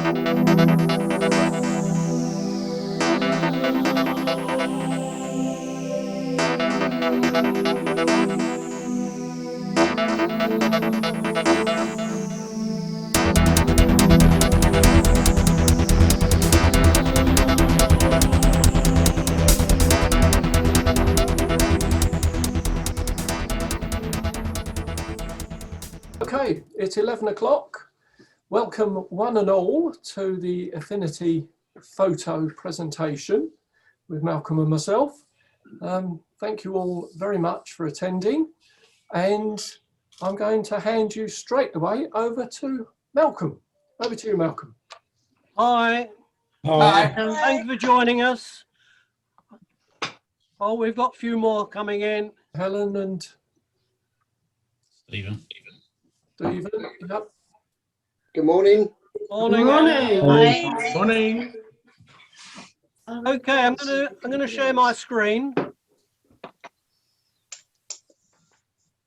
Okay, it's 11 o'clock. Welcome one and all to the Affinity Photo presentation with Malcolm and myself. Thank you all very much for attending, and I'm going to hand you straight away over to Malcolm. Over to you, Malcolm. Hi. Hi. And thank you for joining us. Oh, we've got a few more coming in. Helen and Stephen. Stephen. Yep. Good morning. Morning. Morning. Morning. Okay, I'm gonna share my screen,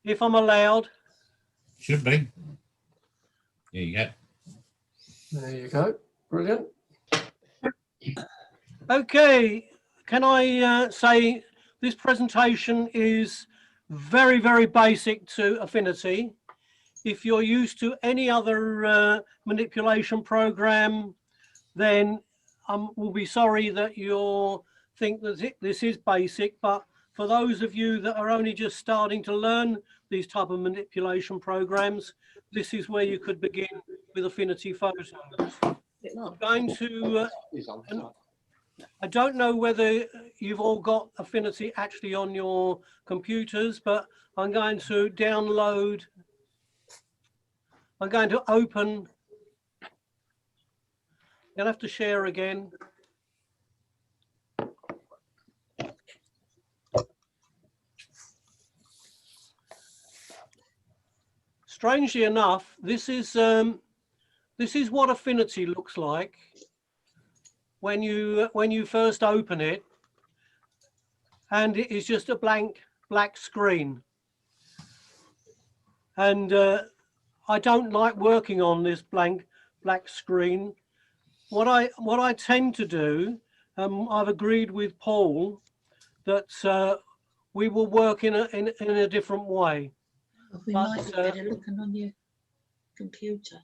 if I'm allowed. Should be. There you go. There you go. Brilliant. Okay, can I say this presentation is very, very basic to Affinity. If you're used to any other manipulation program, then we'll be sorry that you think that this is basic, but for those of you that are only just starting to learn these type of manipulation programs, this is where you could begin with Affinity Photo. I'm going to, I don't know whether you've all got Affinity actually on your computers, but I'm going to download, I'm going to open, you'll have to share again. Strangely enough, this is what Affinity looks like when you first open it, and it is just a blank black screen. And I don't like working on this blank black screen. What I tend to do, I've agreed with Paul that we will work in a different way. We might be better looking on your computer.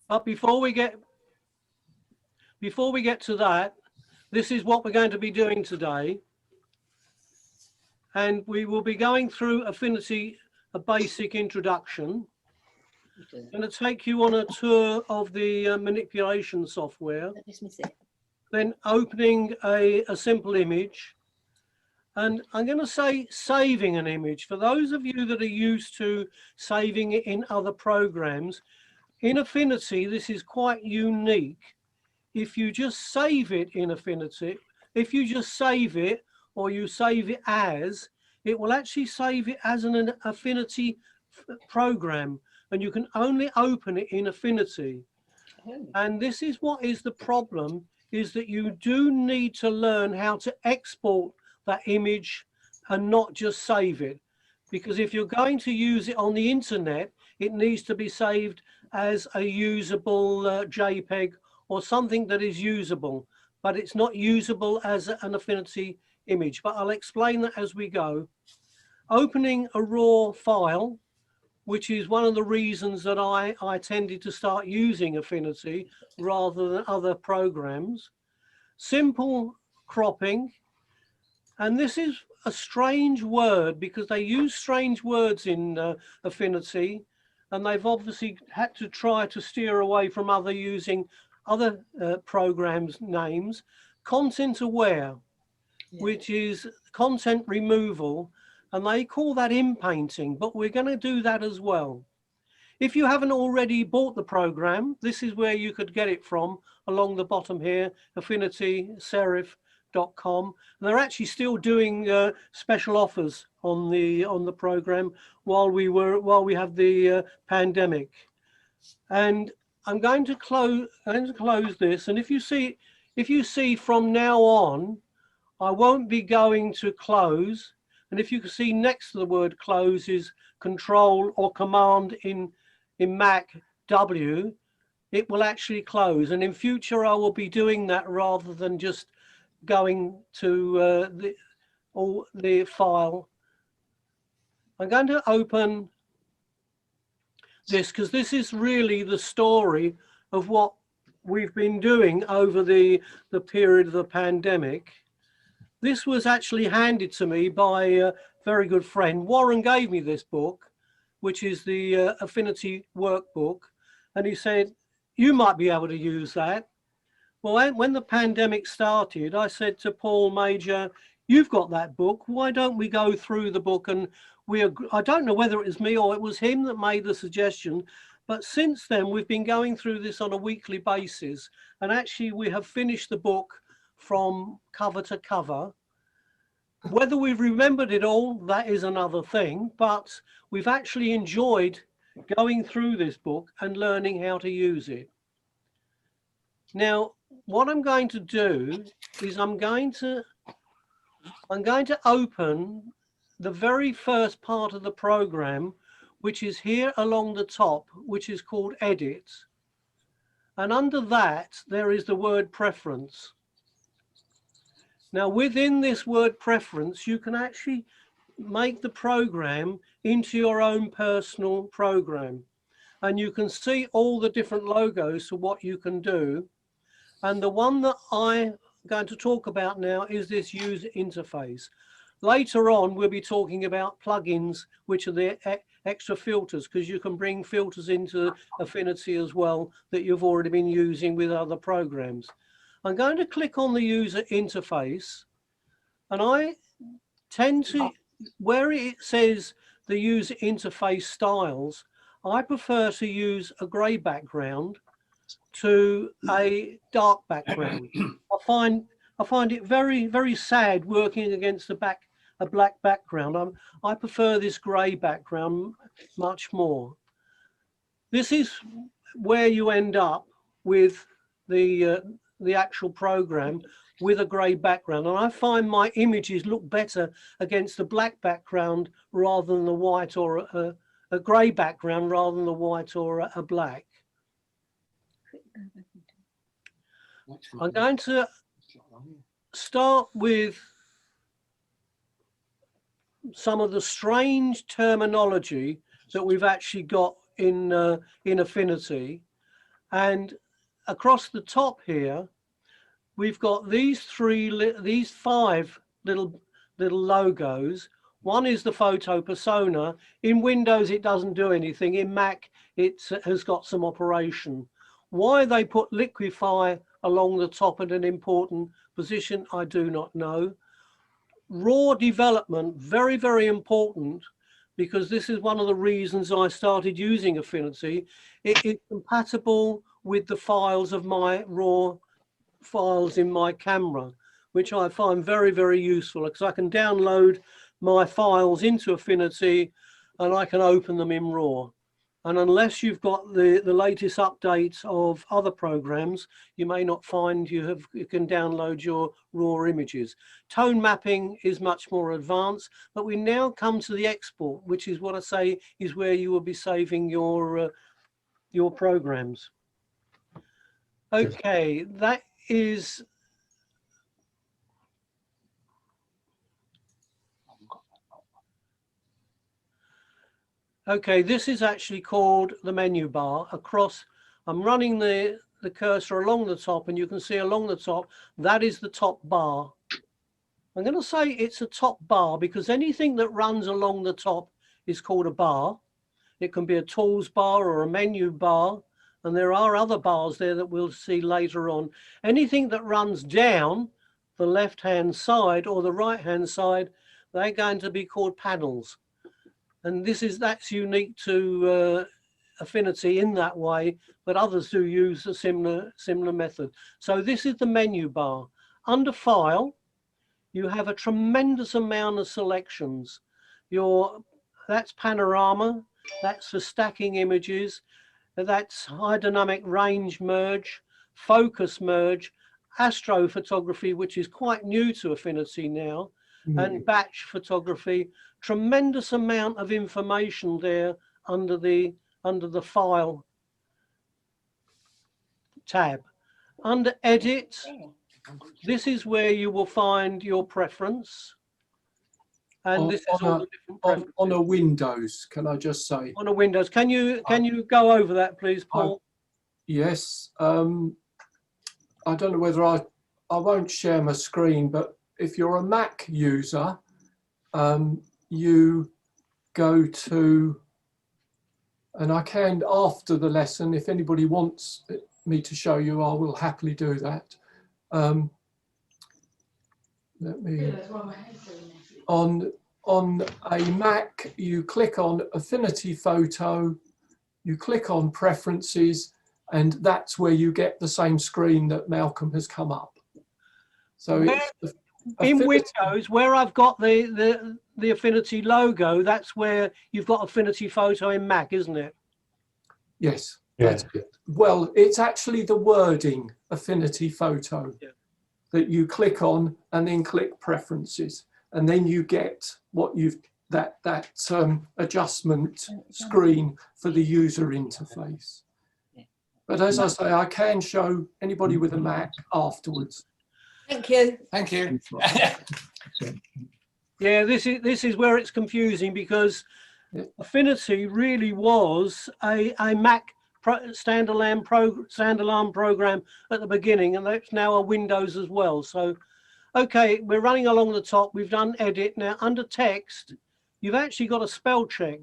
But before we get to that, this is what we're going to be doing today. And we will be going through Affinity, a basic introduction. I'm going to take you on a tour of the manipulation software. Then opening a simple image. And I'm going to say saving an image. For those of you that are used to saving it in other programs, in Affinity, this is quite unique. If you just save it in Affinity, if you just save it or you save it as, it will actually save it as an Affinity program, and you can only open it in Affinity. And this is what is the problem, is that you do need to learn how to export that image and not just save it. Because if you're going to use it on the internet, it needs to be saved as a usable Jpeg or something that is usable, but it's not usable as an Affinity image. But I'll explain that as we go. Opening a raw file, which is one of the reasons that I tended to start using Affinity rather than other programs. Simple cropping, and this is a strange word because they use strange words in Affinity, and they've obviously had to try to steer away from using other programs names. Content aware, which is content removal, and they call that inpainting, but we're going to do that as well. If you haven't already bought the program, this is where you could get it from, along the bottom here, affinityserif.com. And they're actually still doing special offers on the program while we have the pandemic. And I'm going to close this, and if you see from now on, I won't be going to close, And if you can see next to the word close is Control or Command in Mac W, it will actually close. And in future, I will be doing that rather than just going to the file. I'm going to open this because this is really the story of what we've been doing over the period of the pandemic. This was actually handed to me by a very good friend. Warren gave me this book, which is the Affinity workbook. And he said, you might be able to use that. Well, when the pandemic started, I said to Paul Major, you've got that book. Why don't we go through the book? And I don't know whether it was me or it was him that made the suggestion. But since then, we've been going through this on a weekly basis. And actually, we have finished the book from cover to cover. Whether we've remembered it all, that is another thing. But we've actually enjoyed going through this book and learning how to use it. Now, what I'm going to do is I'm going to open the very first part of the program, which is here along the top, which is called Edit. And under that, there is the word Preference. Now, within this word Preference, you can actually make the program into your own personal program. And you can see all the different logos for what you can do. And the one that I'm going to talk about now is this user interface. Later on, we'll be talking about plugins, which are the extra filters, because you can bring filters into Affinity as well that you've already been using with other programs. I'm going to click on the user interface, and I tend to, where it says the user interface styles, I prefer to use a grey background to a dark background. I find it very, very sad working against a black background. I prefer this grey background much more. This is where you end up with the actual program with a grey background, and I find my images look better against a black background rather than the white, or a grey background rather than the white or a black. I'm going to start with some of the strange terminology that we've actually got in Affinity. And across the top here, we've got these five little logos. One is the photo persona. In Windows, it doesn't do anything. In Mac, it has got some operation. Why they put liquify along the top at an important position, I do not know. Raw development, very, very important, because this is one of the reasons I started using Affinity. It is compatible with the files of my raw files in my camera, which I find very, very useful, because I can download my files into Affinity and I can open them in RAW. And unless you've got the latest updates of other programs, you may not find you can download your raw images. Tone mapping is much more advanced, but we now come to the export, which is what I say is where you will be saving your programs. Okay, that is. Okay, this is actually called the menu bar. Across, I'm running the cursor along the top, and you can see along the top, that is the top bar. I'm going to say it's a top bar because anything that runs along the top is called a bar. It can be a tools bar or a menu bar, and there are other bars there that we'll see later on. Anything that runs down the left-hand side or the right-hand side, they're going to be called panels. And that's unique to Affinity in that way, but others do use a similar method. So this is the menu bar. Under File, you have a tremendous amount of selections. That's panorama, that's for stacking images, that's high dynamic range merge, focus merge, astrophotography, which is quite new to Affinity now, and batch photography. Tremendous amount of information there under the file tab. Under edit, this is where you will find your preference. And this is all the different preferences. On a Windows, can I just say? On a Windows. Can you go over that, please, Paul? Yes. I don't know whether I won't share my screen, but if you're a Mac user, you go to, and I can after the lesson, if anybody wants me to show you, I will happily do that. Let me, on a Mac, you click on Affinity Photo, you click on Preferences, and that's where you get the same screen that Malcolm has come up. So it's in Windows, where I've got the Affinity logo, that's where you've got Affinity Photo in Mac, isn't it? Yes, Yeah. that's it. Well, it's actually the wording Affinity Photo that you click on and then click Preferences, and then you get what you've that adjustment screen for the user interface. But as I say, I can show anybody with a Mac afterwards. Thank you. Thank you. Yeah, this is where it's confusing, because Affinity really was a Mac standalone program at the beginning, and that's now a Windows as well. So, okay, we're running along the top. We've done edit. Now under text, you've actually got a spell check,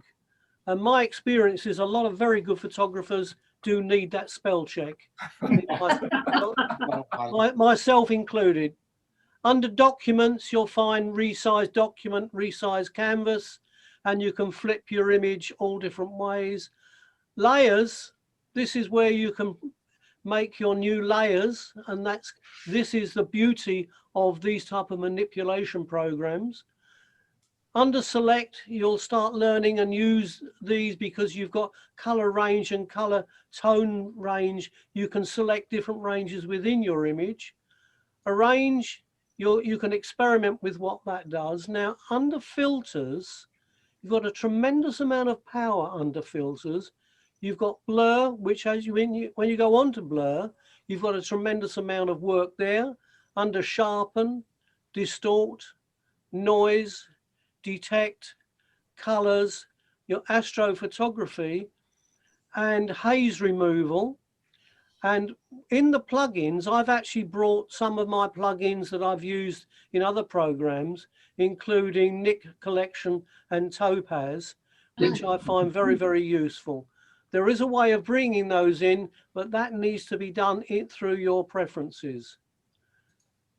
and my experience is a lot of very good photographers do need that spell check, myself included. Under documents, you'll find resize document, resize canvas, and you can flip your image all different ways. Layers, this is where you can make your new layers, and this is the beauty of these type of manipulation programs. Under select, you'll start learning and use these because you've got color range and color tone range. You can select different ranges within your image. Arrange, you can experiment with what that does. Now under filters, you've got a tremendous amount of power under filters. You've got blur, which when you go on to blur, you've got a tremendous amount of work there. Under sharpen, distort, noise, detect, colors, your astrophotography, and haze removal. And in the plugins, I've actually brought some of my plugins that I've used in other programs, including Nick Collection and Topaz, which I find very, very useful. There is a way of bringing those in, but that needs to be done through your preferences.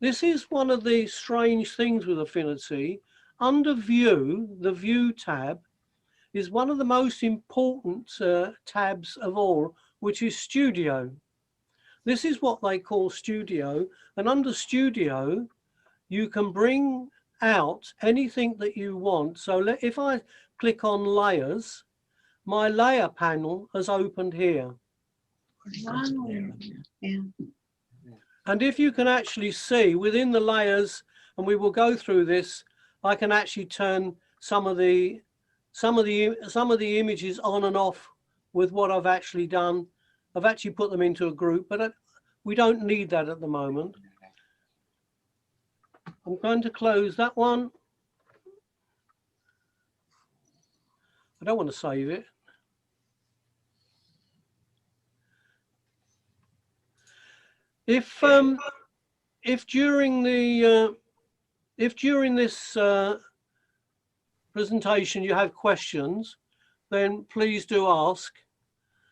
This is one of the strange things with Affinity. Under View, the View tab is one of the most important tabs of all, which is Studio. This is what they call Studio, and under Studio, you can bring out anything that you want. So if I click on Layers, my layer panel has opened here. Wow. Yeah. And if you can actually see within the layers, and we will go through this, I can actually turn some of the images on and off with what I've actually done. I've actually put them into a group, but we don't need that at the moment. I'm going to close that one. I don't want to save it. If during this presentation you have questions, then please do ask.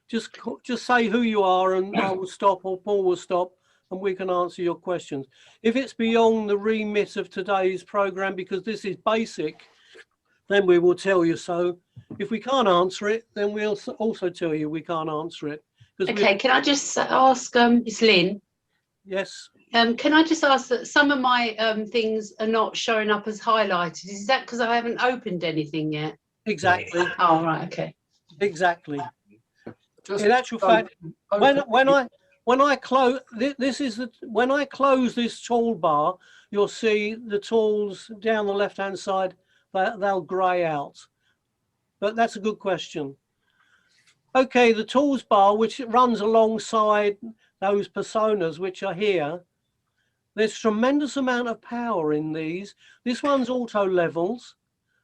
Just say who you are, and I will stop, or Paul will stop, and we can answer your questions. If it's beyond the remit of today's program, because this is basic, then we will tell you so. If we can't answer it, then we'll also tell you we can't answer it. Okay, can I just ask, it's Lynn. Yes. Can I just ask that some of my things are not showing up as highlighted? Is that because I haven't opened anything yet? Exactly. Oh, right, okay. Exactly. Just In actual fact, when when I close, when I close this toolbar, you'll see the tools down the left-hand side, they'll grey out. But that's a good question. Okay, the tools bar, which runs alongside those personas which are here, there's tremendous amount of power in these. This one's auto levels,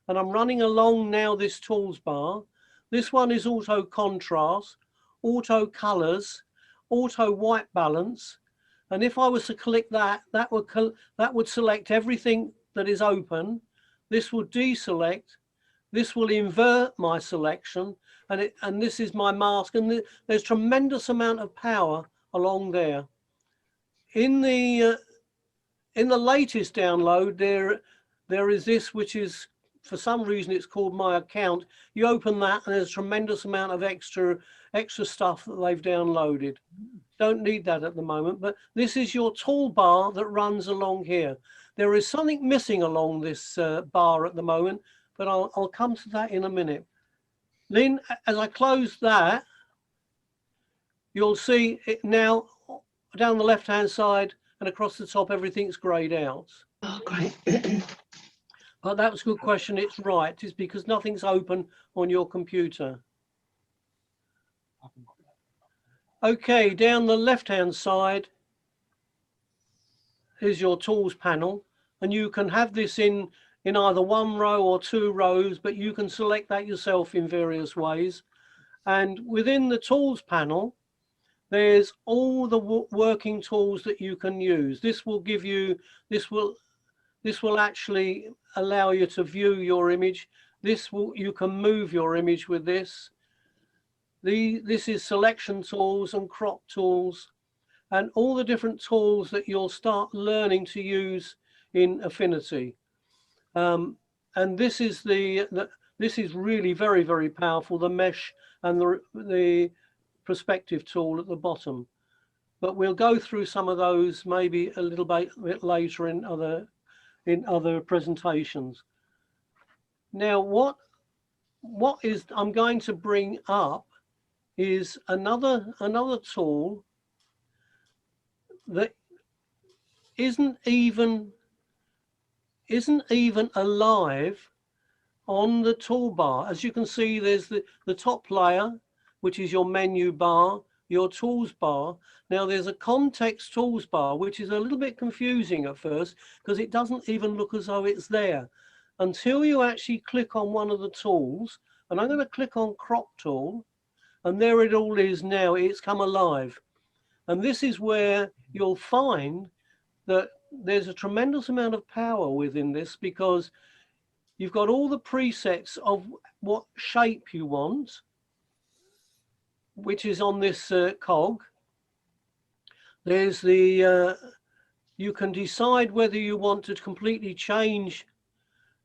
and I'm running along now this tools bar. This one is auto contrast, auto colors, auto white balance. And if I was to click that, that would select everything that is open. This will deselect. This will invert my selection, and this is my mask. And there's tremendous amount of power along there. In the latest download, there is this, which is, for some reason, it's called My Account. You open that, and there's a tremendous amount of extra stuff that they've downloaded. Don't need that at the moment, but this is your toolbar that runs along here. There is something missing along this bar at the moment, but I'll come to that in a minute. Then, as I close that, you'll see it now down the left-hand side and across the top, everything's grayed out. Oh, great. But that was a good question. It's right. It's because nothing's open on your computer. Okay, down the left-hand side is your tools panel, and you can have this in either one row or two rows, but you can select that yourself in various ways. And within the tools panel, there's all the working tools that you can use. This will give you, this will actually allow you to view your image. You can move your image with this. This is selection tools and crop tools, and all the different tools that you'll start learning to use in Affinity. And this is this is really very, very powerful, the mesh and the perspective tool at the bottom. But we'll go through some of those maybe a little bit later in other presentations. Now, what I'm going to bring up is another tool that isn't even alive on the toolbar. As you can see, there's the top layer, which is your menu bar, your tools bar. Now there's a context tools bar, which is a little bit confusing at first because it doesn't even look as though it's there until you actually click on one of the tools. And I'm going to click on crop tool, and there it all is now. It's come alive. And this is where you'll find that there's a tremendous amount of power within this, because you've got all the presets of what shape you want, which is on this cog. There's you can decide whether you want to completely change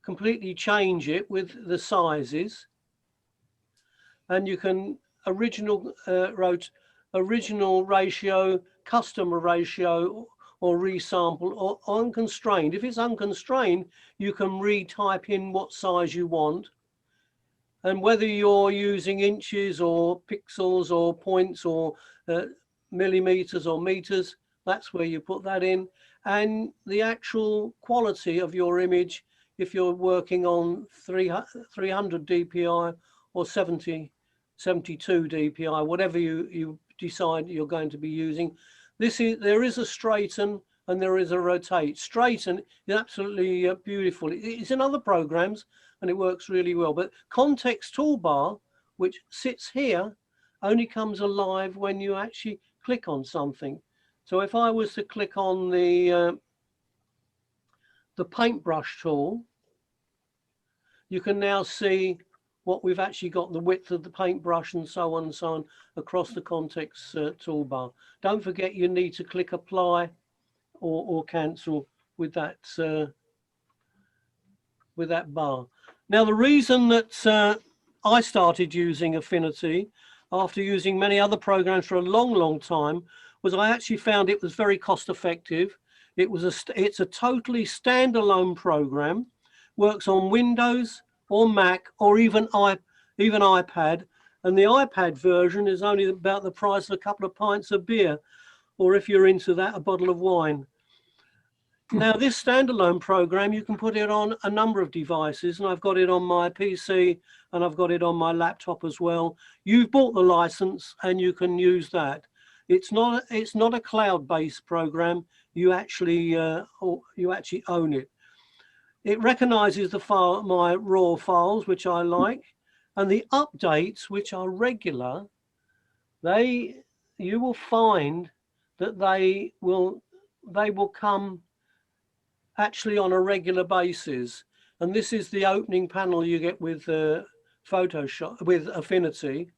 it with the sizes, and you can original ratio, custom ratio, or resample, or unconstrained. If it's unconstrained, you can retype in what size you want. And whether you're using inches or pixels or points or millimeters or meters, that's where you put that in. And the actual quality of your image, if you're working on 300 DPI or 72 DPI, whatever you decide you're going to be using. There is a straighten and there is a rotate. Straighten is absolutely beautiful. It's in other programs and it works really well. But context toolbar, which sits here, only comes alive when you actually click on something. So if I was to click on the paintbrush tool, you can now see what we've actually got, the width of the paintbrush and so on across the context toolbar. Don't forget you need to click apply or cancel with that bar. Now the reason that I started using Affinity after using many other programs for a long time was I actually found it was very cost effective. It's a totally standalone program, works on Windows or Mac or even iPad, and the iPad version is only about the price of a couple of pints of beer. or if you're into that, a bottle of wine. Now, this standalone program, you can put it on a number of devices, and I've got it on my PC and I've got it on my laptop as well. You've bought the license and you can use that. It's not a cloud-based program. You actually own it. It recognizes my raw files, which I like, and the updates, which are regular. You will find that they will come actually on a regular basis, and this is the opening panel you get with Photoshop, with Affinity.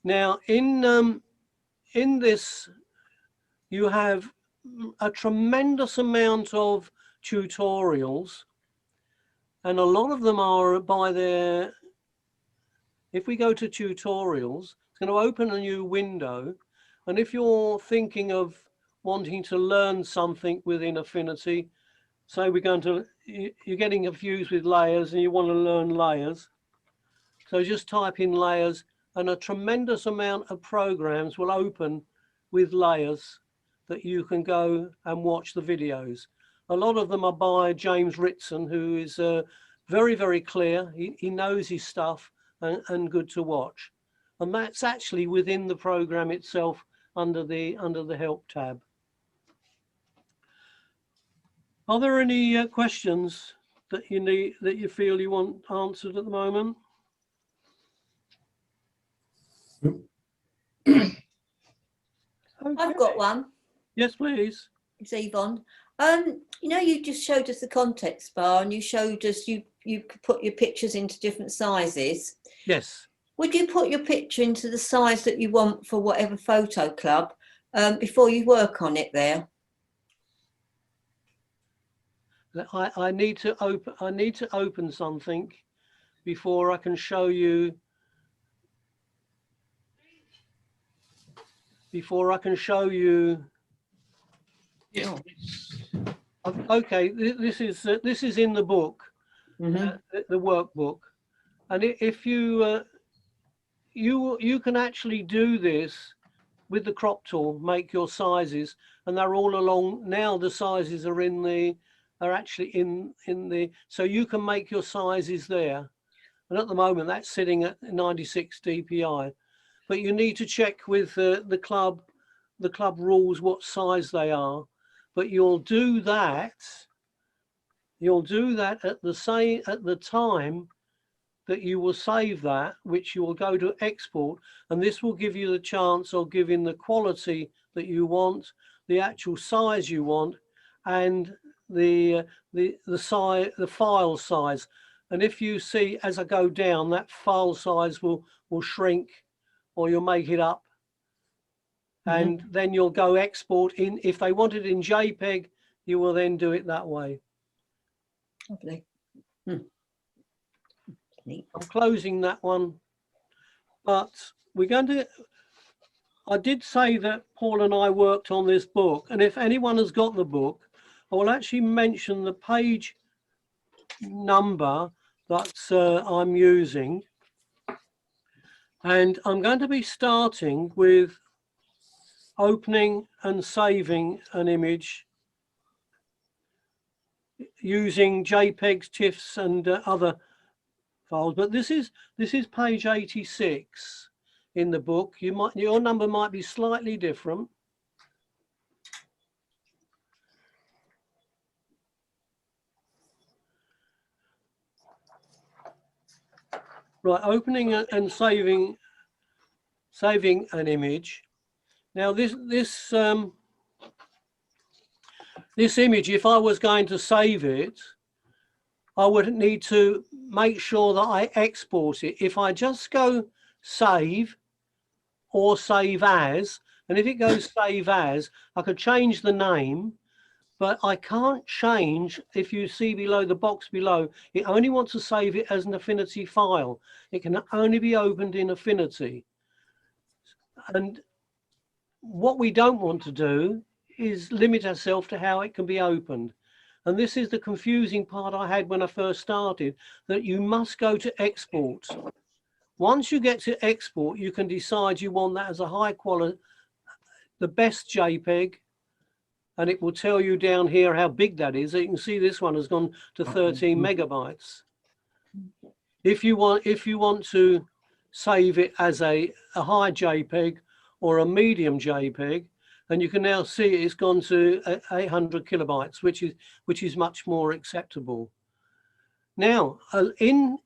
Now in this you have a tremendous amount of tutorials, and a lot of them are by their, if we go to tutorials, it's going to open a new window, and if you're thinking of wanting to learn something within Affinity, so you're getting confused with layers and you want to learn layers. So just type in layers and a tremendous amount of programs will open with layers that you can go and watch the videos. A lot of them are by James Ritson, who is very, very clear. He knows his stuff and good to watch. And that's actually within the program itself under the help tab. Are there any questions that you feel you want answered at the moment? Okay. I've got one. Yes, please. It's Yvonne. You know, you just showed us the context bar, and you showed us you could put your pictures into different sizes. Yes. Would you put your picture into the size that you want for whatever photo club before you work on it there? I need to open something before I can show you. Yes. Okay, this is in the book, the workbook, and if you can actually do this with the crop tool, make your sizes, and they're all along now. The sizes are actually in the, so you can make your sizes there, and at the moment that's sitting at 96 dpi, but you need to check with the club rules what size they are. But you'll do that at the time that you will save that, which you will go to export, and this will give you the chance of giving the quality that you want, the actual size you want, and the file size. And if you see as I go down, that file size will shrink, or you'll make it up, and then you'll go export in. If they want it in JPEG, you will then do it that way. Lovely. I'm closing that one, but we're going to, I did say that Paul and I worked on this book, and if anyone has got the book, I will actually mention the page number that I'm using, and I'm going to be starting with opening and saving an image using JPEGs, TIFFs and other files, but this is page 86 in the book. Your number might be slightly different. Right, opening and saving an image. Now this image, if I was going to save it, I would need to make sure that I export it. If I just go save or save as, and if it goes save as, I could change the name, but I can't change, if you see below the box below, it only wants to save it as an Affinity file. It can only be opened in Affinity. And what we don't want to do is limit ourselves to how it can be opened. And this is the confusing part I had when I first started, that you must go to export. Once you get to export, you can decide you want that as a high quality the best JPEG, and it will tell you down here how big that is. You can see this one has gone to 13 megabytes. If you want to save it as a high JPEG or a medium JPEG, and you can now see it's gone to 800 kilobytes, which is much more acceptable. Now, in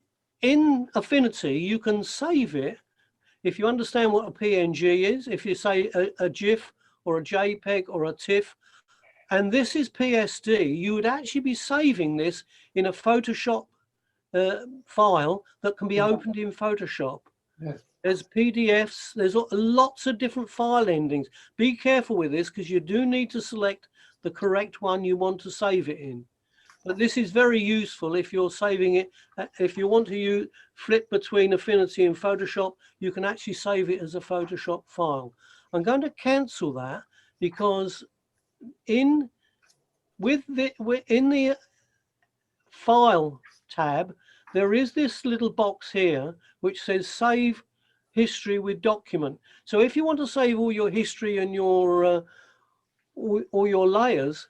Affinity, you can save it if you understand what a PNG is. If you say a GIF or a JPEG or a TIFF, and this is PSD, you would actually be saving this in a Photoshop file that can be opened in Photoshop. Yes. There's PDFs, there's lots of different file endings. Be careful with this because you do need to select the correct one you want to save it in. But this is very useful if you're saving it. If you want to flip between Affinity and Photoshop, you can actually save it as a Photoshop file. I'm going to cancel that because in the File tab, there is this little box here which says Save History with Document. So if you want to save all your history and your all your layers,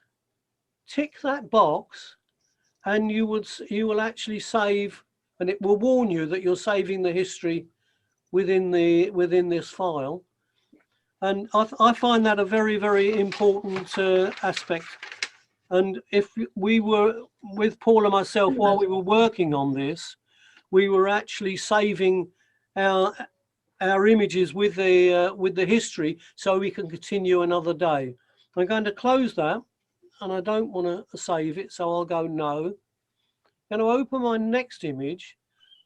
tick that box, and you will actually save, and it will warn you that you're saving the history within this file. And I find that a very, very important aspect. And if we were with Paul and myself while we were working on this, we were actually saving our images with the history so we can continue another day. I'm going to close that, and I don't want to save it, so I'll go no. I'm going to open my next image,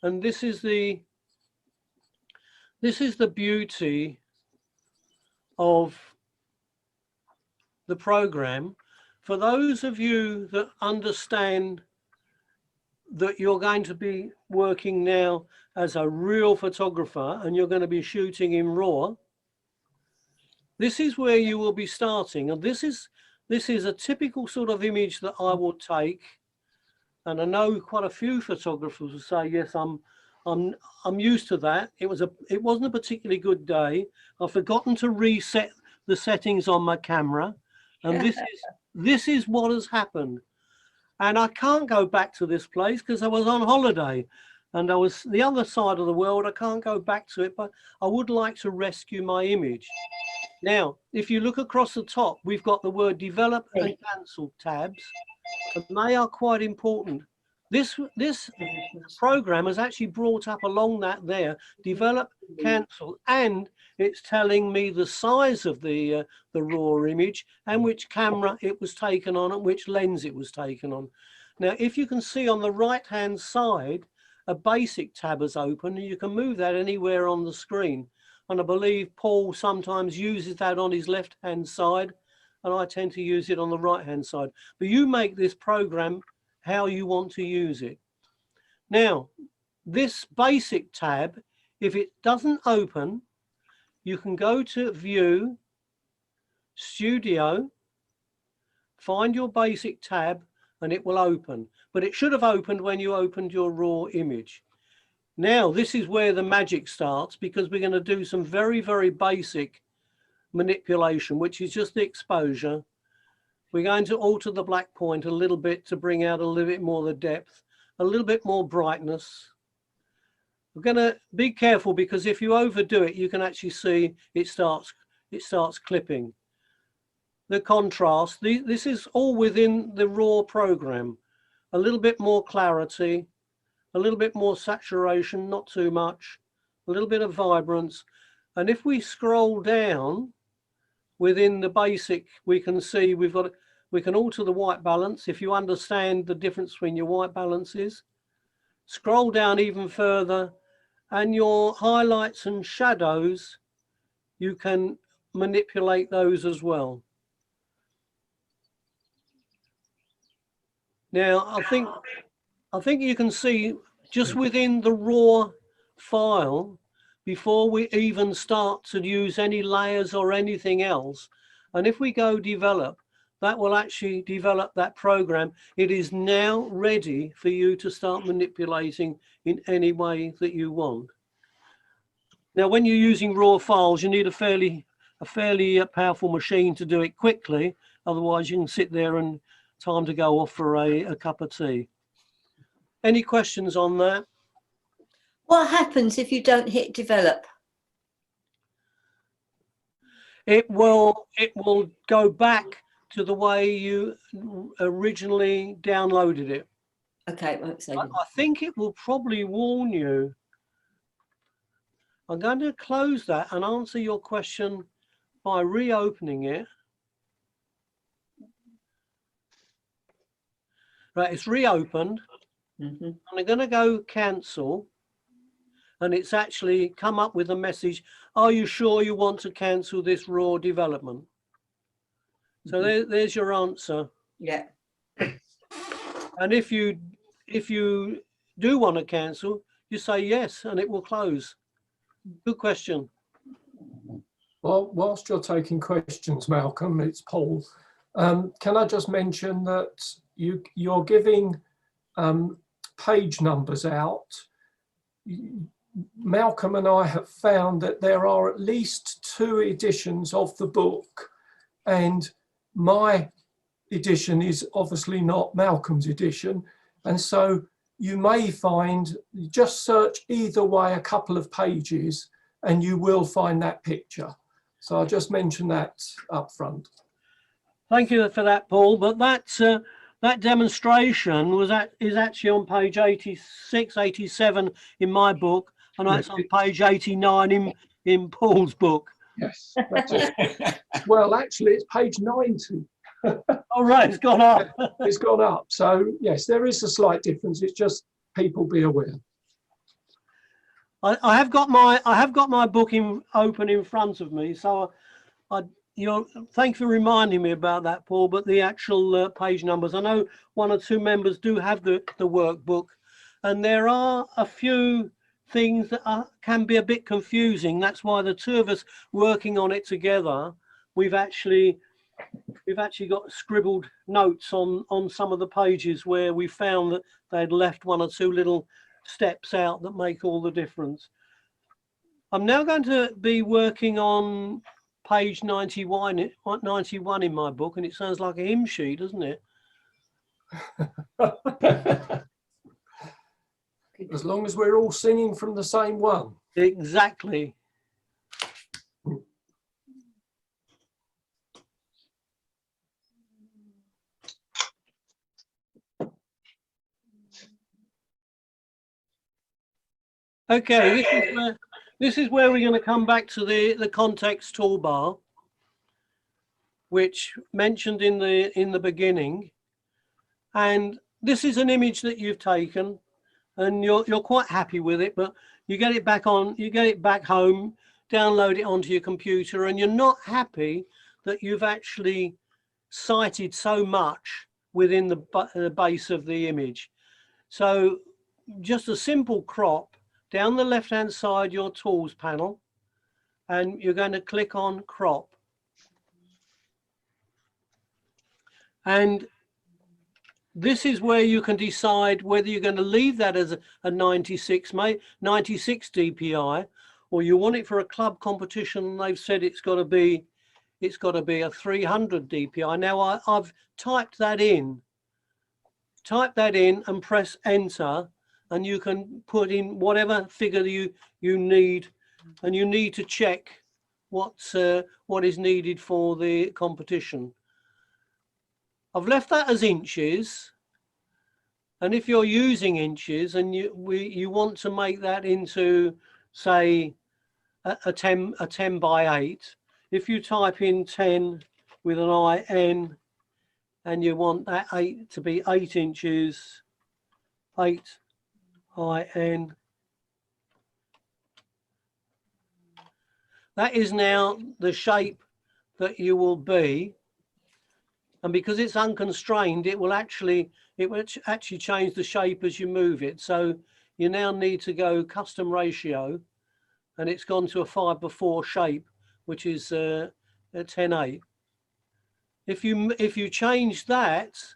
and this is the beauty of the program. For those of you that understand that you're going to be working now as a real photographer and you're going to be shooting in RAW, this is where you will be starting. And this is a typical sort of image that I will take. And I know quite a few photographers will say, yes, I'm used to that. It wasn't a particularly good day. I've forgotten to reset the settings on my camera. And this is what has happened. And I can't go back to this place because I was on holiday and I was the other side of the world. I can't go back to it, but I would like to rescue my image. Now, if you look across the top, we've got the word develop and cancel tabs, and they are quite important. This program has actually brought up along that there, develop, cancel, and it's telling me the size of the raw image and which camera it was taken on and which lens it was taken on. Now, if you can see on the right-hand side, a basic tab is open and you can move that anywhere on the screen. And I believe Paul sometimes uses that on his left-hand side, and I tend to use it on the right-hand side. But you make this program how you want to use it. Now, this basic tab, if it doesn't open, you can go to View, Studio, find your basic tab, and it will open. But it should have opened when you opened your raw image. Now, this is where the magic starts, because we're going to do some very, very basic manipulation, which is just the exposure. We're going to alter the black point a little bit to bring out a little bit more of the depth, a little bit more brightness. We're going to be careful because if you overdo it, you can actually see it starts clipping. The contrast, this is all within the raw program. A little bit more clarity, a little bit more saturation, not too much, a little bit of vibrance. And if we scroll down within the basic, we can see we can alter the white balance. If you understand the difference between your white balances, scroll down even further, and your highlights and shadows, you can manipulate those as well. Now, I think you can see just within the raw file, before we even start to use any layers or anything else, and if we go develop, that will actually develop that program. It is now ready for you to start manipulating in any way that you want. Now, when you're using raw files, you need a fairly fairly powerful machine to do it quickly. Otherwise you can sit there and time to go off for a cup of tea. Any questions on that? What happens if you don't hit develop? It will go back to the way you originally downloaded it. Okay, it won't save it. I think it will probably warn you. I'm going to close that and answer your question by reopening it. Right, it's reopened. And I'm going to go cancel. And it's actually come up with a message. Are you sure you want to cancel this raw development? So there's your answer. Yeah. And if you do want to cancel, you say yes, and it will close. Good question. Well, whilst you're taking questions, Malcolm, it's Paul. Can I just mention that you're giving page numbers out. Malcolm and I have found that there are at least 2 editions of the book, and my edition is obviously not Malcolm's edition, and so you may find, just search either way a couple of pages and you will find that picture. So I'll just mention that up front. Thank you for that, Paul. But that demonstration is actually on page 86, 87 in my book, and that's on page 89 in Paul's book. Yes. Well, actually, it's page 90. Oh, right, it's gone up. It's gone up. So yes, there is a slight difference. It's just people be aware. I have got my book open in front of me, so thank you for reminding me about that, Paul. But the actual page numbers, I know 1 or 2 members do have the workbook, and there are a few things that can be a bit confusing. That's why the 2 of us working on it together, we've actually got scribbled notes on some of the pages where we found that they'd left 1 or 2 little steps out that make all the difference. I'm now going to be working on page 91 in my book, and it sounds like a hymn sheet, doesn't it? As long as we're all singing from the same one. Exactly. Okay, this is where we're going to come back to the context toolbar, which mentioned in the beginning. And this is an image that you've taken, and you're quite happy with it, but you get it back home, download it onto your computer, and you're not happy that you've actually cited so much within the base of the image. So just a simple crop down the left hand side, your tools panel, and you're going to click on crop. And this is where you can decide whether you're going to leave that as a 96 DPI, or you want it for a club competition. And they've said it's got to be a 300 DPI. Now I've typed that in. Type that in and press enter, and you can put in whatever figure you need, and you need to check what is needed for the competition. I've left that as inches, and if you're using inches and you want to make that into, say, a 10 by 8, if you type in 10 with an IN, and you want that 8 to be 8 inches, 8 IN. That is now the shape that you will be, and because it's unconstrained, it will actually change the shape as you move it. So you now need to go custom ratio, and it's gone to a 5:4 shape, which is a 10:8. If you change that,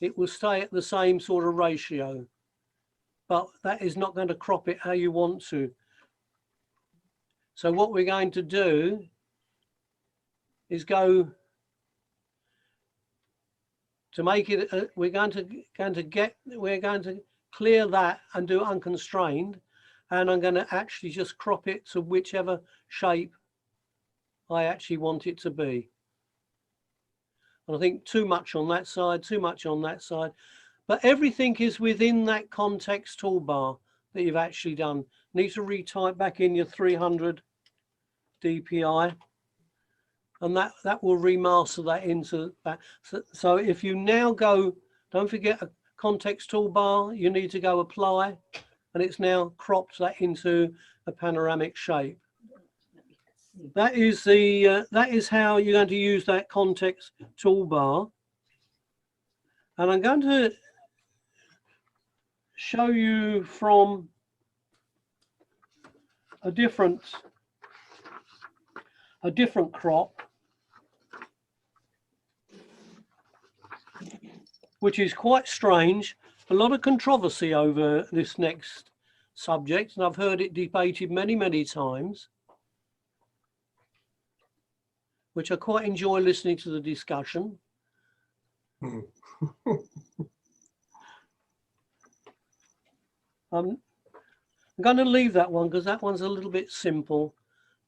it will stay at the same sort of ratio, but that is not going to crop it how you want to. So what we're going to do is go to make it, we're going to clear that and do unconstrained, and I'm going to actually just crop it to whichever shape I actually want it to be. And I think too much on that side, too much on that side, but everything is within that context toolbar that you've actually done. Need to retype back in your 300 DPI, and that will remaster that into that. So if you now go, don't forget a context toolbar, you need to go apply, and it's now cropped that into a panoramic shape. That is how you're going to use that context toolbar. And I'm going to show you from a different crop, which is quite strange. A lot of controversy over this next subject, and I've heard it debated many, many times, which I quite enjoy listening to the discussion. I'm going to leave that one because that one's a little bit simple.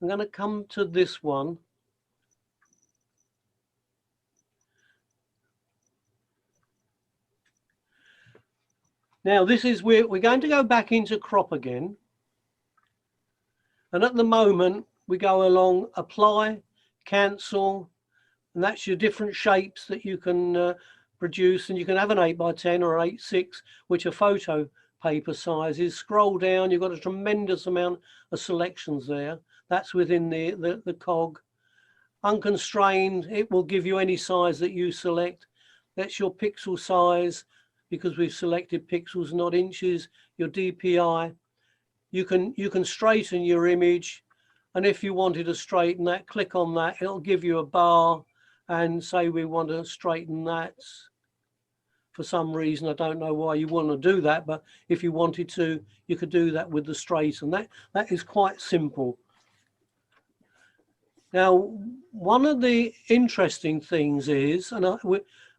I'm going to come to this one. Now this is where we're going to go back into crop again. And at the moment we go along apply, cancel, and that's your different shapes that you can produce. And you can have an 8x10 or 8.6, which are photo paper sizes. Scroll down, you've got a tremendous amount of selections there. That's within the cog. Unconstrained, it will give you any size that you select. That's your pixel size, because we've selected pixels, not inches. Your DPI, you can straighten your image, and if you wanted to straighten that, click on that, it'll give you a bar and say we want to straighten that. For some reason, I don't know why you want to do that, but if you wanted to, you could do that with the straighten. That is quite simple. Now, one of the interesting things is, and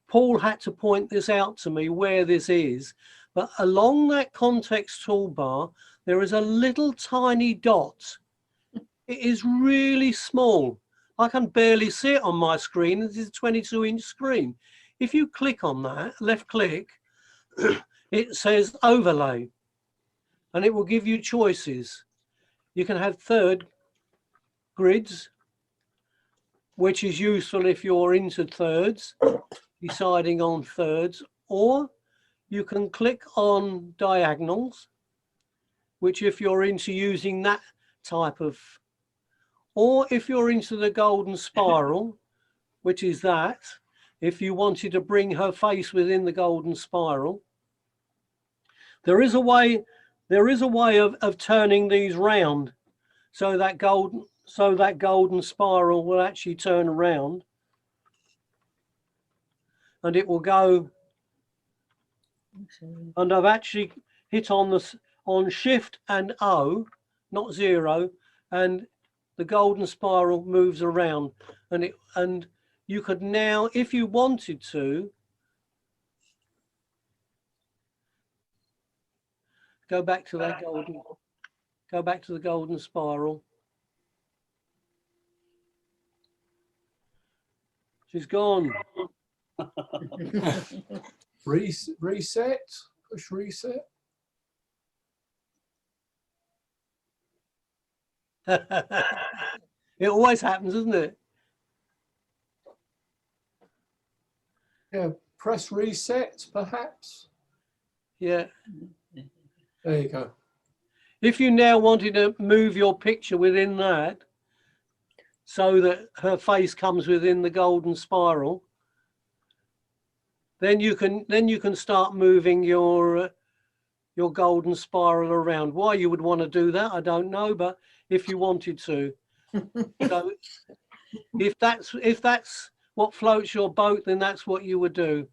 Paul had to point this out to me where this is, but along that context toolbar, there is a little tiny dot. It is really small. I can barely see it on my screen. This is a 22-inch screen. If you click on that, left click, it says overlay, and it will give you choices. You can have third grids, which is useful if you're into thirds, deciding on thirds, or you can click on diagonals, which if you're into using that type of, or if you're into the golden spiral, which is that, if you wanted to bring her face within the golden spiral. There is a way of turning these round so that golden spiral will actually turn around, and it will go, and I've actually hit on Shift and O, not 0, and the golden spiral moves around, and you could now, if you wanted to, go back to the golden spiral. She's gone. Reset, push reset. It always happens, doesn't it? Yeah, press reset perhaps. Yeah. There you go. If you now wanted to move your picture within that, so that her face comes within the golden spiral, then you can start moving your golden spiral around. Why you would want to do that, I don't know, but if you wanted to. So if that's what floats your boat, then that's what you would do.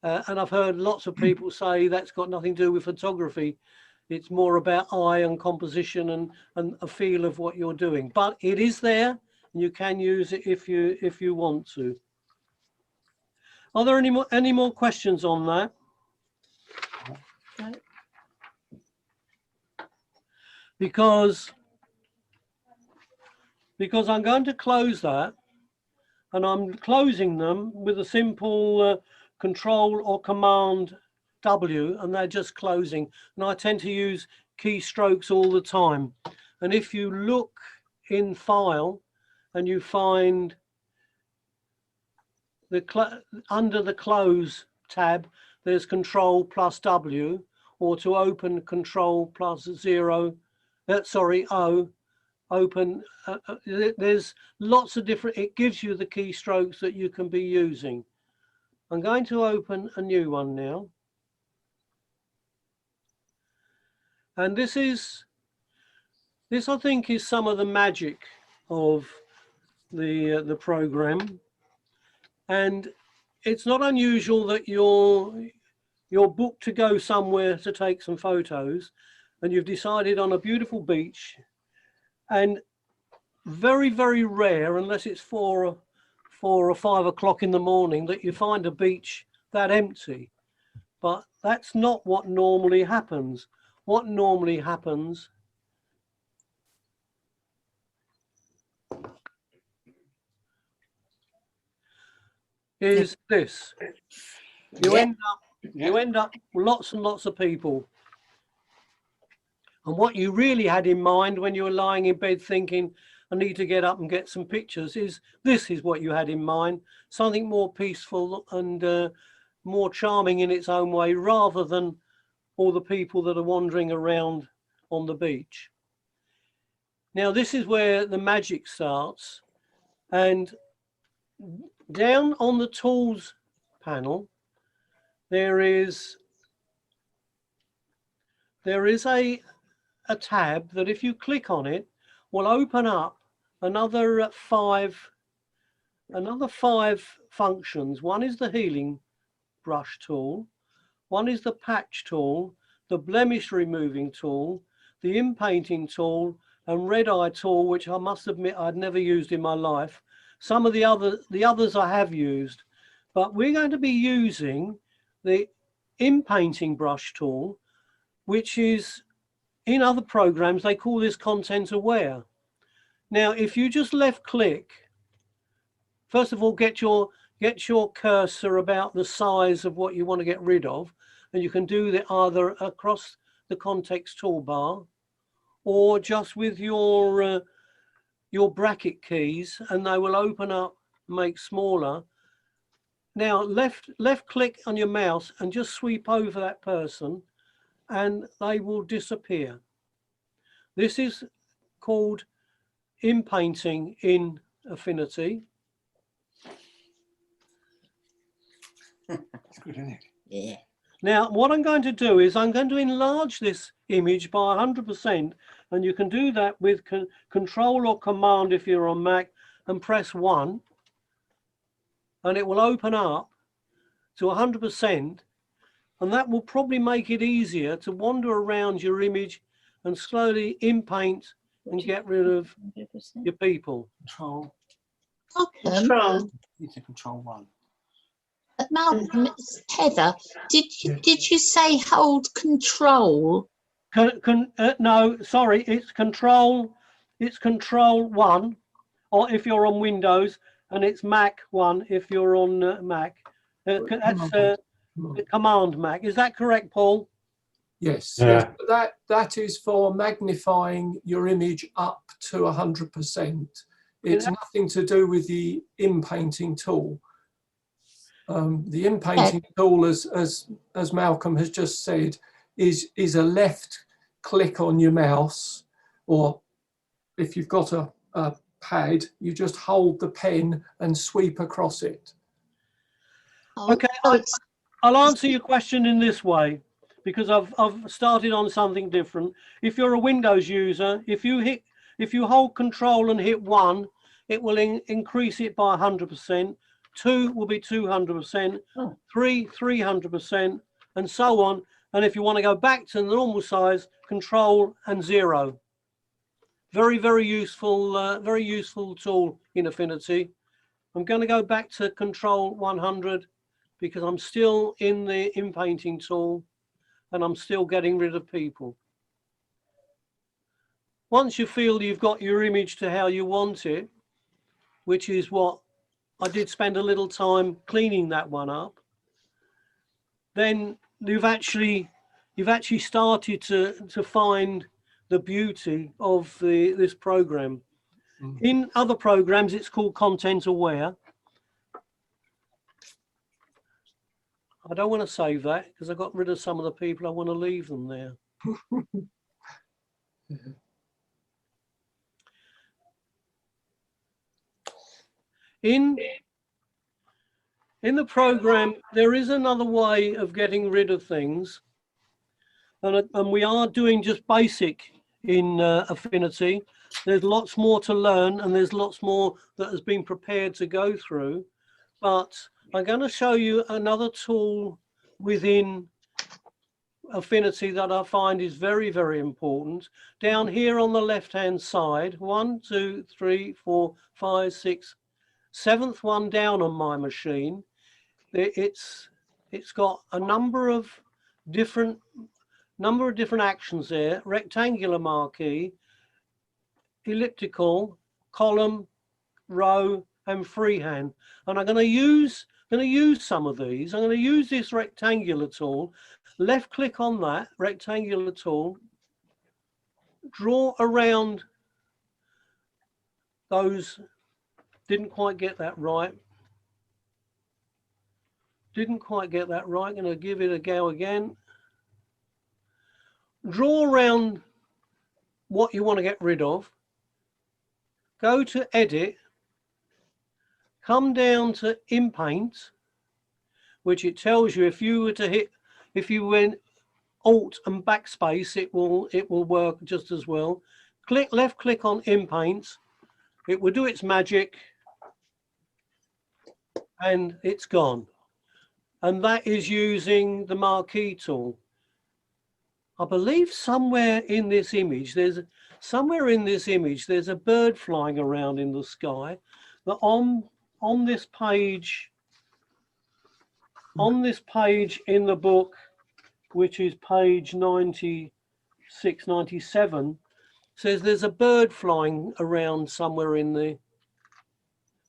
And I've heard lots of people say that's got nothing to do with photography. It's more about eye and composition and a feel of what you're doing. But it is there. and you can use it if you want to. Are there any more questions on that? No. Because I'm going to close that, and I'm closing them with a simple Control or Command W, and they're just closing. And I tend to use keystrokes all the time. And if you look in File and you find under the Close tab, there's Control plus W, or to open Control plus O, open. There's lots of different, it gives you the keystrokes that you can be using. I'm going to open a new one now. And this I think is some of the magic of the program. And it's not unusual that you're booked to go somewhere to take some photos, and you've decided on a beautiful beach, and very, very rare, unless it's 4 or 5 o'clock in the morning, that you find a beach that empty. But that's not what normally happens. What normally happens is this. You end up with lots and lots of people. And what you really had in mind when you were lying in bed thinking, I need to get up and get some pictures, this is what you had in mind. Something more peaceful and more charming in its own way, rather than all the people that are wandering around on the beach. Now, this is where the magic starts. And down on the Tools panel, there is a tab that, if you click on it, will open up another five functions. One is the healing brush tool, one is the patch tool, the blemish removing tool, the inpainting tool, and red eye tool, which I must admit I'd never used in my life. Some of the others I have used, but we're going to be using the inpainting brush tool, which is, in other programs, they call this content aware. Now, if you just left click, first of all, get your cursor about the size of what you want to get rid of, and you can do that either across the context toolbar or just with your bracket keys, and they will open up, make smaller. Now, left click on your mouse and just sweep over that person, and they will disappear. This is called inpainting in Affinity. It's good, isn't it? Yeah. Now, what I'm going to do is I'm going to enlarge this image by 100%, and you can do that with Control or Command if you're on Mac, and press 1, and it will open up to 100%, and that will probably make it easier to wander around your image and slowly inpaint and get rid of 100%. your people. Control. Control. You can control 1. Malcolm, Heather, did you say hold Control? No, sorry, it's Control 1, or if you're on Windows, and it's Mac 1 if you're on Mac. That's Command Mac. Is that correct, Paul? Yes, Yeah. yes. That is for magnifying your image up to 100%. It's nothing to do with the inpainting tool. The inpainting tool, as Malcolm has just said, is a left click on your mouse, or if you've got a pad, you just hold the pen and sweep across it. Okay, I'll answer your question in this way, because I've started on something different. If you're a Windows user, if you hold Control and hit 1, it will increase it by 100%. 2 will be 200%, 3 300%, and so on. And if you want to go back to the normal size, Control and 0. Very useful tool in Affinity. I'm going to go back to Control 100 because I'm still in the inpainting tool and I'm still getting rid of people. Once you feel you've got your image to how you want it, which is what I did spend a little time cleaning that one up, then you've actually started to find the beauty of this program. In other programs, it's called Content Aware. I don't want to save that because I got rid of some of the people. I want to leave them there. In the program, there is another way of getting rid of things. And we are doing just basic in Affinity. There's lots more to learn and there's lots more that has been prepared to go through. But I'm going to show you another tool within Affinity that I find is very important. Down here on the left-hand side, 1, 2, 3, 4, 5, 6, 7th one down on my machine. It's got a number of different actions there: rectangular marquee, elliptical, column, row, and freehand. And I'm going to use some of these. I'm going to use this rectangular tool. Left click on that rectangular tool, draw around those. Didn't quite get that right. Going to give it a go again. Draw around what you want to get rid of. Go to Edit. Come down to Inpaint, which it tells you if you went Alt and Backspace, it will work just as well. Left click on Inpaint. It will do its magic, and it's gone. And that is using the Marquee tool. I believe somewhere in this image there's a bird flying around in the sky. That on this page in the book, which is page 96, 97, says there's a bird flying around somewhere in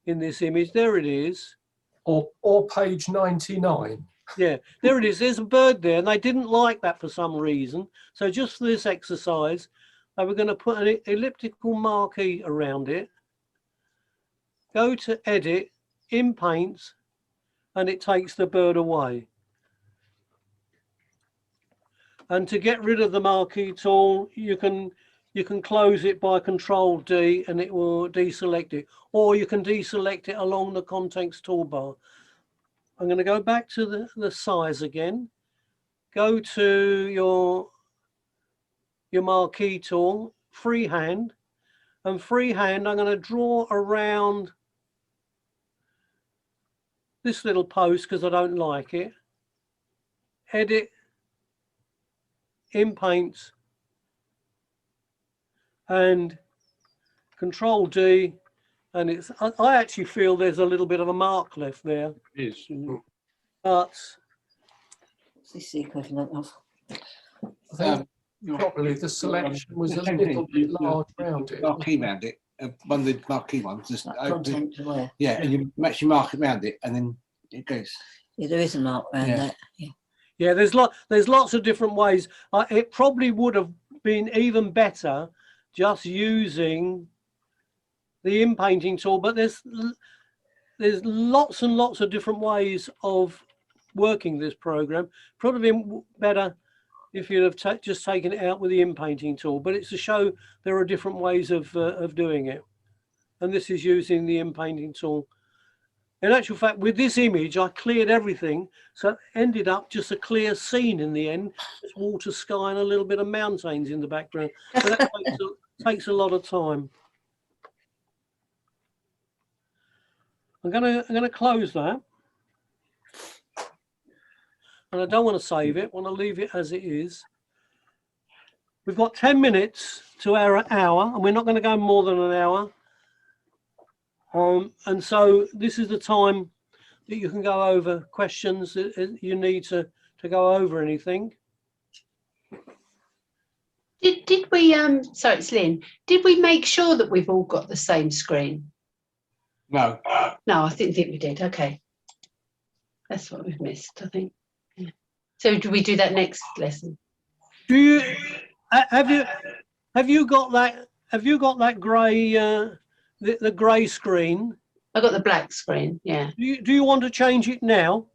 this image. There it is. Or page 99. Yeah, there it is. There's a bird there, and they didn't like that for some reason. So just for this exercise, they were going to put an elliptical marquee around it. Go to Edit, Inpaint, and it takes the bird away. And to get rid of the Marquee tool, you can close it by Control D and it will deselect it, or you can deselect it along the context toolbar. I'm going to go back to the size again. Go to your Marquee tool, freehand, and freehand I'm going to draw around this little post because I don't like it. Edit, Inpaint, and Control D, and it's. I actually feel there's a little bit of a mark left there. It is. But What's this the equivalent of? I think probably the selection was a little bit large around it. Marquee around it. One of the marquee ones. Just Like content aware. yeah, and you actually mark it around it, and then it goes. Yeah, there is a mark around that. Yeah. yeah, there's lots of different ways. It probably would have been even better just using the inpainting tool, but there's lots and lots of different ways of working this program. Probably been better if you'd have just taken it out with the inpainting tool, but it's to show there are different ways of doing it. And this is using the inpainting tool. In actual fact, with this image, I cleared everything, so it ended up just a clear scene in the end. It's water, sky, and a little bit of mountains in the background. So that takes a lot of time. I'm gonna close that, and I don't want to save it. I want to leave it as it is. We've got 10 minutes to our hour, and we're not going to go more than an hour. And so this is the time that you can go over questions that you need to go over anything. Did we sorry, it's Lynn. Did we make sure that we've all got the same screen? No. No, I didn't think we did. Okay. That's what we've missed, I think. Yeah. So do we do that next lesson? Do you have you got that grey the grey screen? I got the black screen, yeah. Do you want to change it now?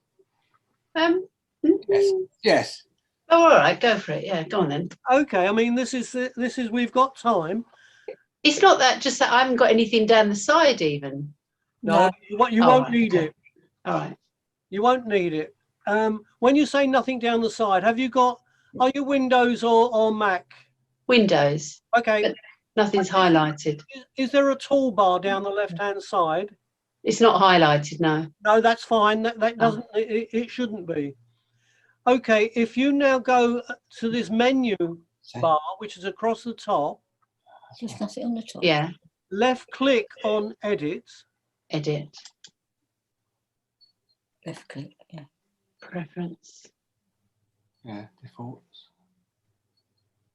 Yes. Yes. Oh, all right, go for it. Yeah, go on then. Okay, I mean this is we've got time. It's not that just that I haven't got anything down the side even. No, you Oh, won't right, need okay. it. All right. You won't need it. When you say nothing down the side, are you Windows or Mac? Windows. Okay. But nothing's highlighted. Is there a toolbar down the left-hand side? It's not highlighted, no. No, that's fine. That doesn't. It shouldn't be. Okay. If you now go to this menu bar, which is across the top, Just nothing on the top. Yeah, left-click on Edit. edit, Left click. Yeah. preference. Yeah. Defaults.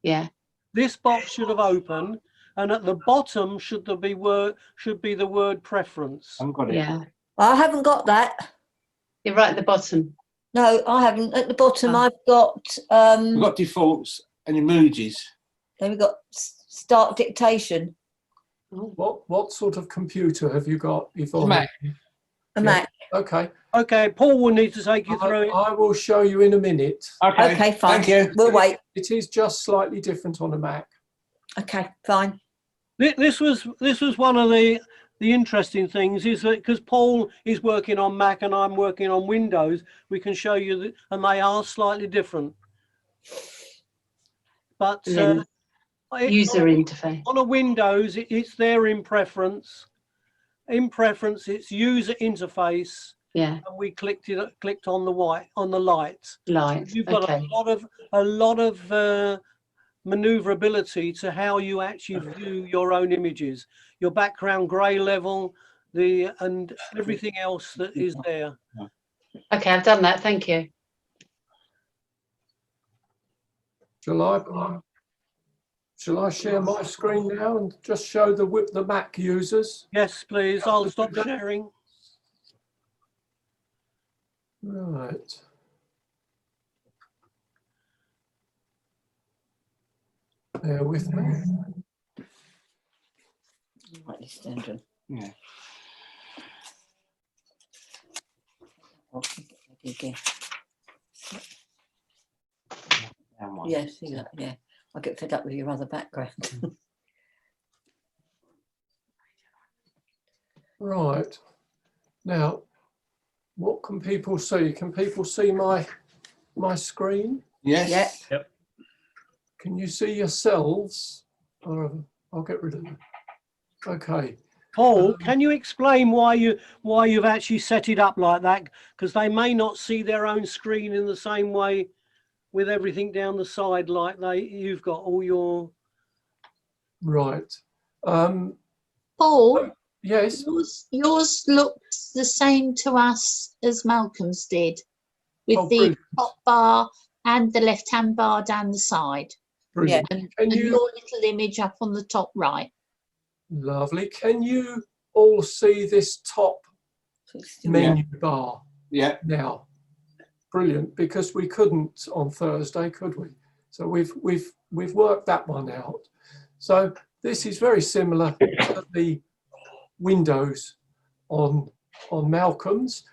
Yeah. This box should have opened, and at the bottom should be the word preference. I haven't got it. Yeah. I haven't got that. You're right at the bottom. No, I haven't. At the bottom, Oh. I've got We've got defaults and emojis. then we've got start dictation. What sort of computer have you got, Yvonne? Mac. A Yeah. Mac. Okay. Okay, Paul will need to take you through it. I will show you in a minute. Okay, fine. Thank you. We'll wait. It is just slightly different on a Mac. Okay, fine. This was one of the interesting things, is that because Paul is working on Mac and I'm working on Windows, we can show you that, and they are slightly different. But User interface. on a Windows, it's there in preference. In preference, it's user interface, Yeah. and we clicked on the light. Light. You've got Okay. a lot of maneuverability to how you actually view your own images, your background grey level, and everything else that is there. Okay, I've done that. Thank you. Shall I share my screen now and just show the Mac users? Yes, please. I'll stop sharing. Right. Bear with me. Write this down, John. Yeah. I'll think it maybe again. Down one. Yeah, see that. Yeah, I get fed up with your other background. Right. Now, what can people see? Can people see my screen? Yes. Yeah. Can you see yourselves? Or I'll get rid of it. Okay. Paul, can you explain why you've actually set it up like that? Because they may not see their own screen in the same way with everything down the side like you've got all your... Right. Paul, Yes. yours looks the same to us as Malcolm's did, with Oh, the brilliant. top bar and the left-hand bar down the side, Brilliant. and Can you? your little image up on the top right. Lovely. Can you all see this top menu bar Yeah. now? Brilliant, because we couldn't on Thursday, could we? So we've worked that one out. So this is very similar to the Windows on Malcolm's,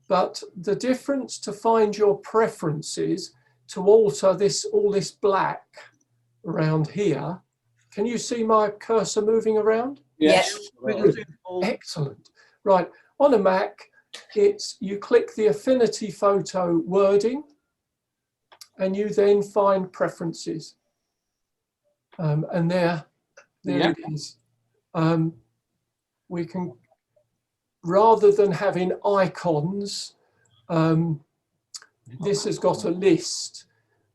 but the difference to find your preferences to alter all this black around here. Can you see my cursor moving around? Yes. Excellent. Right, on a Mac, you click the Affinity Photo wording and you then find preferences. And there Yep. it is. We can, rather than having icons, this has got a list,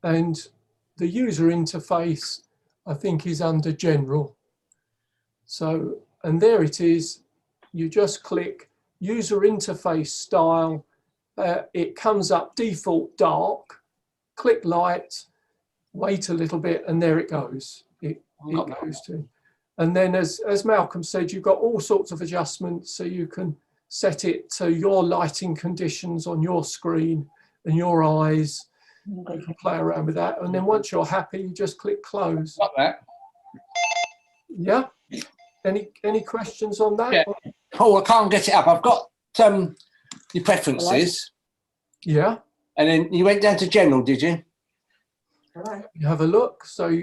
and the user interface I think is under general. So, and there it is. You just click user interface style. It comes up default dark, click light, wait a little bit, and there it goes. It goes to, and then as Malcolm said, you've got all sorts of adjustments, so you can set it to your lighting conditions on your screen and your eyes. You can play around with that, and then once you're happy, you just click close. Got that. Yeah. Any questions on that? Yeah. Oh, I can't get it up. I've got your preferences. Yeah. And then you went down to general, did you? You have a look. So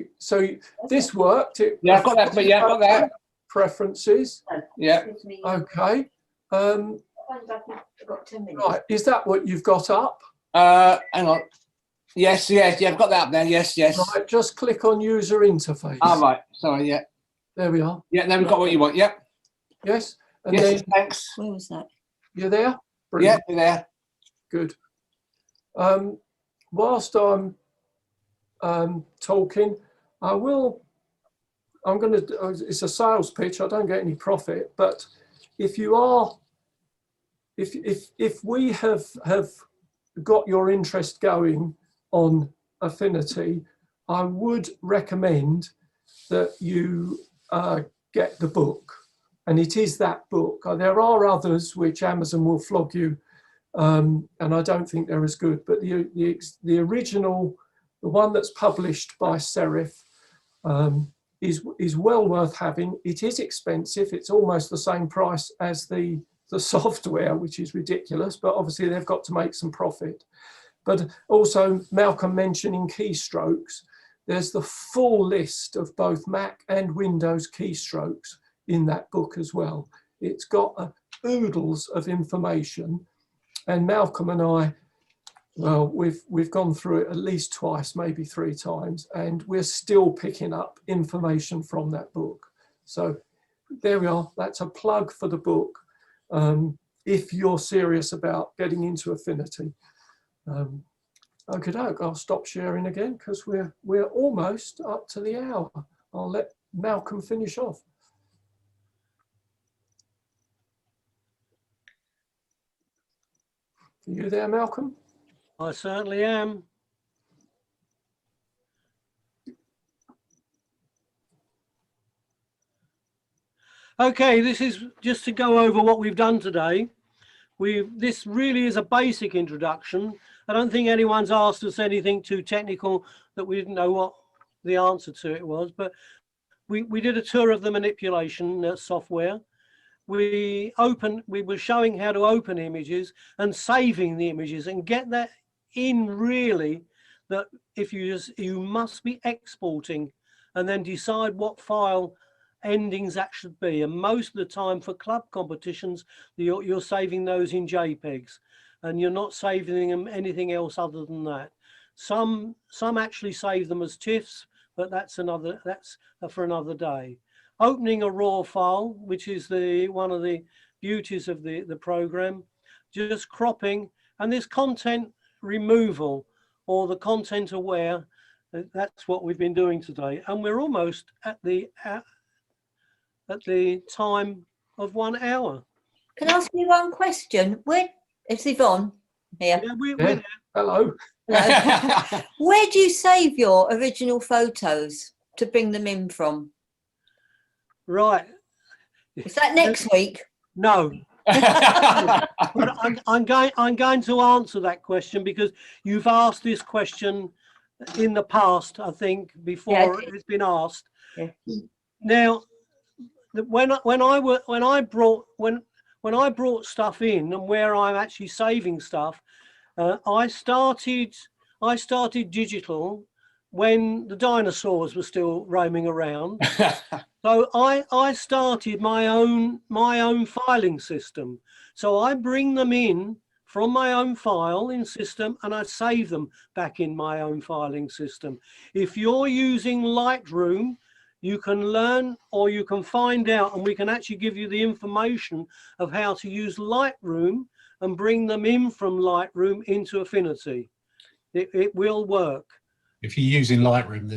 this worked. Yeah, I've got that. But yeah, I've got that. Preferences. Yeah. Okay. Right. Is that what you've got up? Hang on. Yes, yeah, I've got that up there. Yes, yes. Right. Just click on user interface. Oh, right. Sorry. Yeah. There we are. Yeah. Now we've got what you want. Yep. Yes. And Yes. then Thanks. Where was that? you're there. Yeah, Brilliant. you're there. Good. Whilst I'm talking, I'm going to, it's a sales pitch, I don't get any profit, but if you are, if we have got your interest going on Affinity, I would recommend that you get the book, and it is that book. There are others which Amazon will flog you, and I don't think they're as good, but the original, the one that's published by Serif, is well worth having. It is expensive. It's almost the same price as the software, which is ridiculous, but obviously they've got to make some profit. But also Malcolm mentioning keystrokes. There's the full list of both Mac and Windows keystrokes in that book as well. It's got oodles of information, and Malcolm and I, well, we've gone through it at least twice, maybe 3 times, and we're still picking up information from that book. So there we are. That's a plug for the book, if you're serious about getting into Affinity. Okay, I'll stop sharing again because we're almost up to the hour. I'll let Malcolm finish off. Are you there, Malcolm? I certainly am. Okay, this is just to go over what we've done today. This really is a basic introduction. I don't think anyone's asked us anything too technical that we didn't know what the answer to it was, but we did a tour of the manipulation software. We were showing how to open images and saving the images, and get that in really, that if you must be exporting and then decide what file endings that should be. And most of the time for club competitions, you're saving those in JPEGs, and you're not saving them anything else other than that. Some actually save them as TIFFs, but that's for another day. Opening a raw file, which is one of the beauties of the program, just cropping, and this content removal or the content aware, that's what we've been doing today. And we're almost at the time of 1 hour. Can I ask you one question? It's Yvonne here. Yeah, we're Yeah. Hello. Hello. Where do you save your original photos to bring them in from? right. Is that next week? No. But I'm going to answer that question because you've asked this question in the past, I think, before it's been asked. Yeah. Now, when I brought stuff in, and where I'm actually saving stuff, I started digital when the dinosaurs were still roaming around. So I started my own filing system. So I bring them in from my own filing system and I save them back in my own filing system. If you're using Lightroom, you can learn, or you can find out, and we can actually give you the information of how to use Lightroom and bring them in from Lightroom into Affinity. It will work. If you're using Lightroom,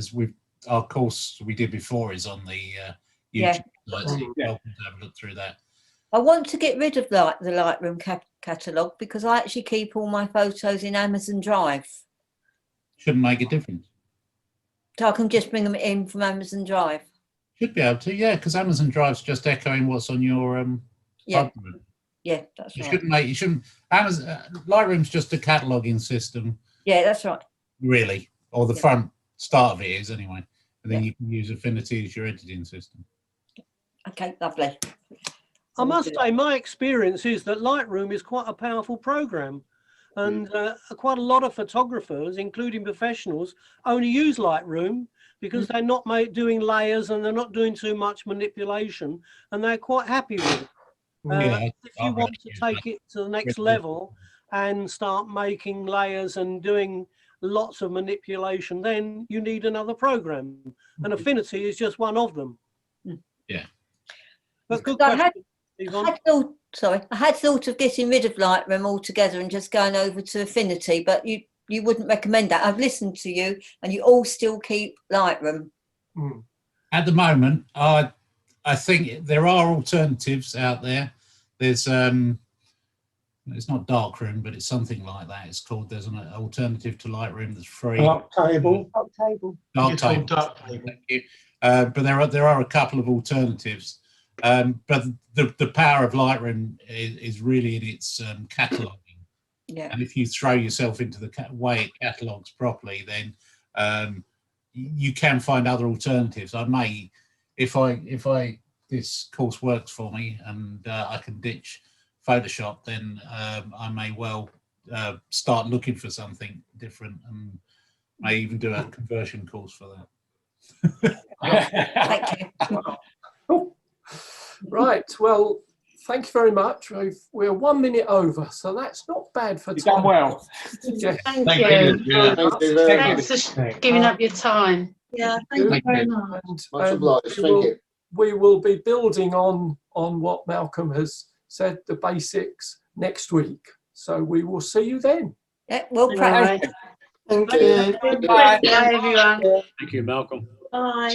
our course we did before is on the Yeah. YouTube site, so you're welcome to have a look through that. I want to get rid of the Lightroom catalogue because I actually keep all my photos in Amazon Drive. Shouldn't make a difference. So I can just bring them in from Amazon Drive. Should be able to, yeah, because Amazon Drive's just echoing what's on your Yeah. hard drive. Yeah, that's You right. shouldn't make. You shouldn't. Amazon Lightroom's just a cataloging system, Yeah, that's right. really, or the Yeah. front start of it is anyway. And then Yeah. you can use Affinity as your editing system. Okay, lovely. I must say, my experience is that Lightroom is quite a powerful program, and quite a lot of photographers, including professionals, only use Lightroom because they're not doing layers and they're not doing too much manipulation, and they're quite happy with it. Yeah, If you want to take it to the next level and start making layers and doing lots of manipulation, then you need another program, and Affinity is just one of them. Yeah. But good I question, Yvonne. I had thought of getting rid of Lightroom altogether and just going over to Affinity, but you wouldn't recommend that. I've listened to you, and you all still keep Lightroom. At the moment, I think there are alternatives out there. There's it's not Darkroom, but it's something like that. It's called. There's an alternative to Lightroom that's free. Darktable. Darktable. Thank you. But there are a couple of alternatives. But the power of Lightroom is really in its cataloging. Yeah. And if you throw yourself into the way it catalogs properly, then you can find other alternatives. I may, if this course works for me and I can ditch Photoshop, then I may well start looking for something different, and may even do a conversion course for that. Thank you. Right, well, thank you very much. We're 1 minute over, so that's not bad for You've time. done well. Yeah. Thank Thank you. you. Yeah. Thank you very much. Thanks for giving up your time. Yeah, thank thank you you very you. much. Much And obliged. Thank you. we will be building on what Malcolm has said, the basics, next week. So we will see you then. Yeah, well All practiced. right. Thank you. Bye, everyone. Thank you, Malcolm. Bye.